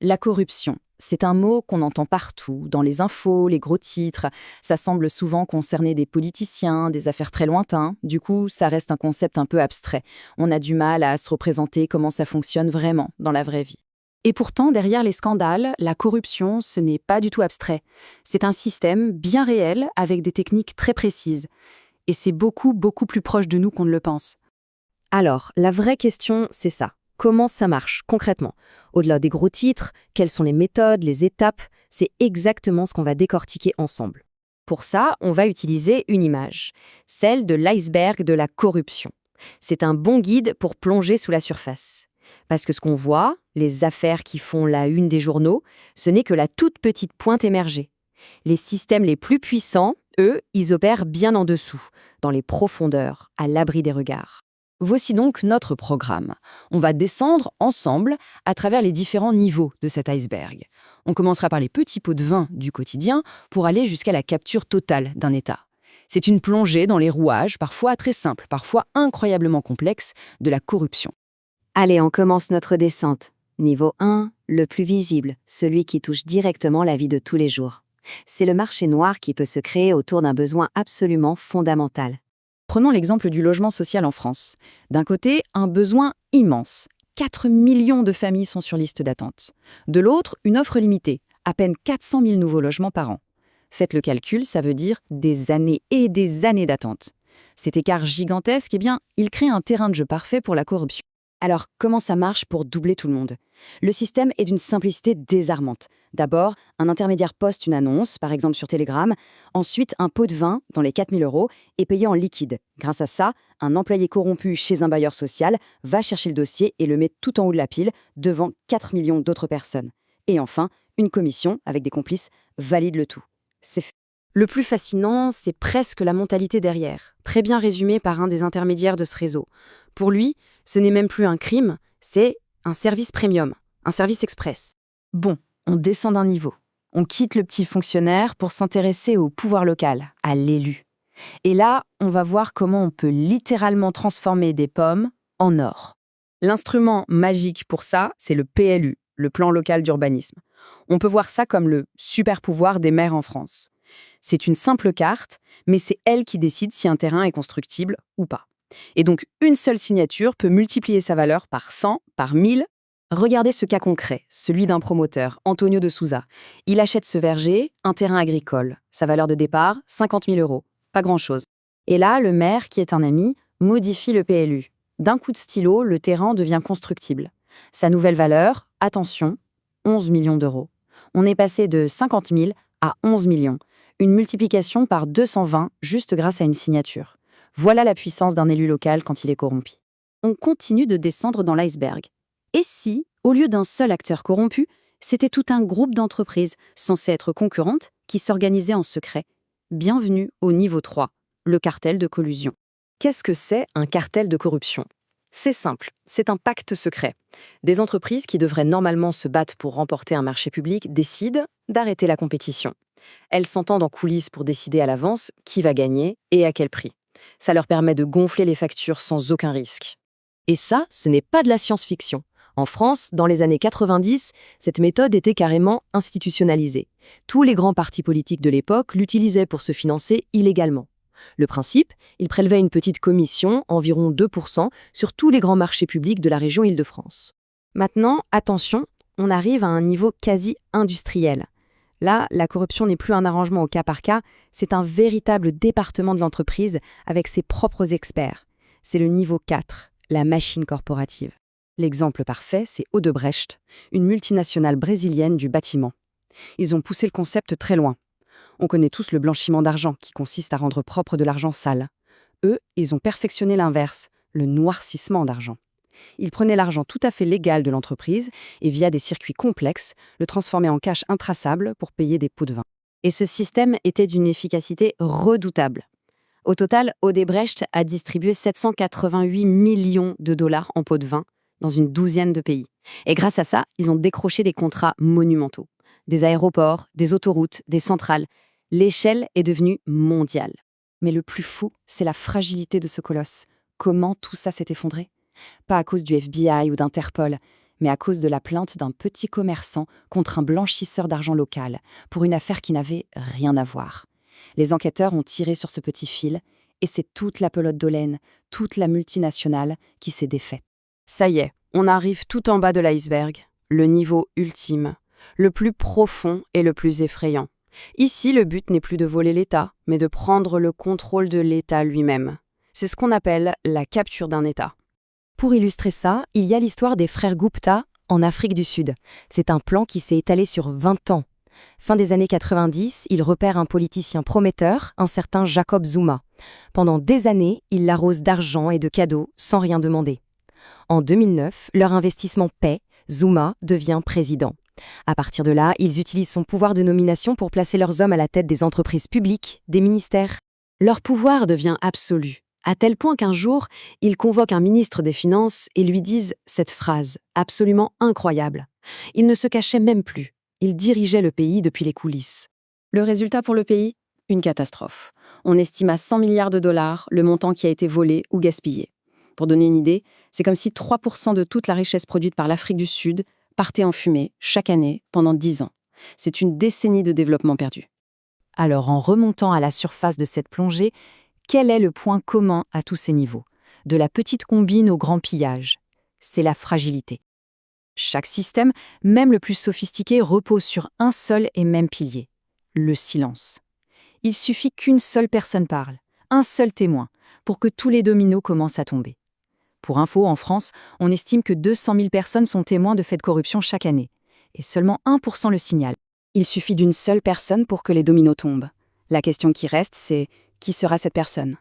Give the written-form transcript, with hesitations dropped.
La corruption, c'est un mot qu'on entend partout, dans les infos, les gros titres. Ça semble souvent concerner des politiciens, des affaires très lointaines. Du coup, ça reste un concept un peu abstrait. On a du mal à se représenter comment ça fonctionne vraiment dans la vraie vie. Et pourtant, derrière les scandales, la corruption, ce n'est pas du tout abstrait. C'est un système bien réel avec des techniques très précises. Et c'est beaucoup, beaucoup plus proche de nous qu'on ne le pense. Alors, la vraie question, c'est ça. Comment ça marche, concrètement? Au-delà des gros titres, quelles sont les méthodes, les étapes? C'est exactement ce qu'on va décortiquer ensemble. Pour ça, on va utiliser une image, celle de l'iceberg de la corruption. C'est un bon guide pour plonger sous la surface. Parce que ce qu'on voit, les affaires qui font la une des journaux, ce n'est que la toute petite pointe émergée. Les systèmes les plus puissants, eux, ils opèrent bien en dessous, dans les profondeurs, à l'abri des regards. Voici donc notre programme. On va descendre ensemble à travers les différents niveaux de cet iceberg. On commencera par les petits pots de vin du quotidien pour aller jusqu'à la capture totale d'un État. C'est une plongée dans les rouages, parfois très simples, parfois incroyablement complexes, de la corruption. Allez, on commence notre descente. Niveau 1, le plus visible, celui qui touche directement la vie de tous les jours. C'est le marché noir qui peut se créer autour d'un besoin absolument fondamental. Prenons l'exemple du logement social en France. D'un côté, un besoin immense. 4 millions de familles sont sur liste d'attente. De l'autre, une offre limitée. À peine 400 000 nouveaux logements par an. Faites le calcul, ça veut dire des années et des années d'attente. Cet écart gigantesque, eh bien, il crée un terrain de jeu parfait pour la corruption. Alors, comment ça marche pour doubler tout le monde? Le système est d'une simplicité désarmante. D'abord, un intermédiaire poste une annonce, par exemple sur Telegram. Ensuite, un pot de vin, dans les 4 000 € est payé en liquide. Grâce à ça, un employé corrompu chez un bailleur social va chercher le dossier et le met tout en haut de la pile, devant 4 millions d'autres personnes. Et enfin, une commission, avec des complices, valide le tout. C'est fait. Le plus fascinant, c'est presque la mentalité derrière, très bien résumée par un des intermédiaires de ce réseau. Pour lui, ce n'est même plus un crime, c'est un service premium, un service express. Bon, on descend d'un niveau. On quitte le petit fonctionnaire pour s'intéresser au pouvoir local, à l'élu. Et là, on va voir comment on peut littéralement transformer des pommes en or. L'instrument magique pour ça, c'est le PLU, le plan local d'urbanisme. On peut voir ça comme le super pouvoir des maires en France. C'est une simple carte, mais c'est elle qui décide si un terrain est constructible ou pas. Et donc, une seule signature peut multiplier sa valeur par 100, par 1000. Regardez ce cas concret, celui d'un promoteur, Antonio de Souza. Il achète ce verger, un terrain agricole. Sa valeur de départ, 50 000 €. Pas grand-chose. Et là, le maire, qui est un ami, modifie le PLU. D'un coup de stylo, le terrain devient constructible. Sa nouvelle valeur, attention, 11 millions d'euros. On est passé de 50 000 à 11 millions. Une multiplication par 220 juste grâce à une signature. Voilà la puissance d'un élu local quand il est corrompu. On continue de descendre dans l'iceberg. Et si, au lieu d'un seul acteur corrompu, c'était tout un groupe d'entreprises censées être concurrentes qui s'organisaient en secret? Bienvenue au niveau 3, le cartel de collusion. Qu'est-ce que c'est un cartel de corruption? C'est simple, c'est un pacte secret. Des entreprises qui devraient normalement se battre pour remporter un marché public décident d'arrêter la compétition. Elles s'entendent en coulisses pour décider à l'avance qui va gagner et à quel prix. Ça leur permet de gonfler les factures sans aucun risque. Et ça, ce n'est pas de la science-fiction. En France, dans les années 90, cette méthode était carrément institutionnalisée. Tous les grands partis politiques de l'époque l'utilisaient pour se financer illégalement. Le principe, ils prélevaient une petite commission, environ 2%, sur tous les grands marchés publics de la région Île-de-France. Maintenant, attention, on arrive à un niveau quasi industriel. Là, la corruption n'est plus un arrangement au cas par cas, c'est un véritable département de l'entreprise avec ses propres experts. C'est le niveau 4, la machine corporative. L'exemple parfait, c'est Odebrecht, une multinationale brésilienne du bâtiment. Ils ont poussé le concept très loin. On connaît tous le blanchiment d'argent, qui consiste à rendre propre de l'argent sale. Eux, ils ont perfectionné l'inverse, le noircissement d'argent. Ils prenaient l'argent tout à fait légal de l'entreprise et, via des circuits complexes, le transformaient en cash intraçable pour payer des pots de vin. Et ce système était d'une efficacité redoutable. Au total, Odebrecht a distribué 788 millions de dollars en pots de vin dans une douzaine de pays. Et grâce à ça, ils ont décroché des contrats monumentaux. Des aéroports, des autoroutes, des centrales. L'échelle est devenue mondiale. Mais le plus fou, c'est la fragilité de ce colosse. Comment tout ça s'est effondré? Pas à cause du FBI ou d'Interpol, mais à cause de la plainte d'un petit commerçant contre un blanchisseur d'argent local, pour une affaire qui n'avait rien à voir. Les enquêteurs ont tiré sur ce petit fil, et c'est toute la pelote d'Olène, toute la multinationale, qui s'est défaite. Ça y est, on arrive tout en bas de l'iceberg, le niveau ultime, le plus profond et le plus effrayant. Ici, le but n'est plus de voler l'État, mais de prendre le contrôle de l'État lui-même. C'est ce qu'on appelle la capture d'un État. Pour illustrer ça, il y a l'histoire des frères Gupta en Afrique du Sud. C'est un plan qui s'est étalé sur 20 ans. Fin des années 90, ils repèrent un politicien prometteur, un certain Jacob Zuma. Pendant des années, ils l'arrosent d'argent et de cadeaux sans rien demander. En 2009, leur investissement paie, Zuma devient président. À partir de là, ils utilisent son pouvoir de nomination pour placer leurs hommes à la tête des entreprises publiques, des ministères. Leur pouvoir devient absolu, à tel point qu'un jour, ils convoquent un ministre des Finances et lui disent cette phrase absolument incroyable. Ils ne se cachaient même plus. Ils dirigeaient le pays depuis les coulisses. Le résultat pour le pays ? Une catastrophe. On estime à 100 milliards de dollars le montant qui a été volé ou gaspillé. Pour donner une idée, c'est comme si 3% de toute la richesse produite par l'Afrique du Sud partait en fumée chaque année pendant 10 ans. C'est une décennie de développement perdu. Alors, en remontant à la surface de cette plongée, quel est le point commun à tous ces niveaux ? De la petite combine au grand pillage. C'est la fragilité. Chaque système, même le plus sophistiqué, repose sur un seul et même pilier, le silence. Il suffit qu'une seule personne parle, un seul témoin, pour que tous les dominos commencent à tomber. Pour info, en France, on estime que 200 000 personnes sont témoins de faits de corruption chaque année, et seulement 1% le signalent. Il suffit d'une seule personne pour que les dominos tombent. La question qui reste, c'est qui sera cette personne ?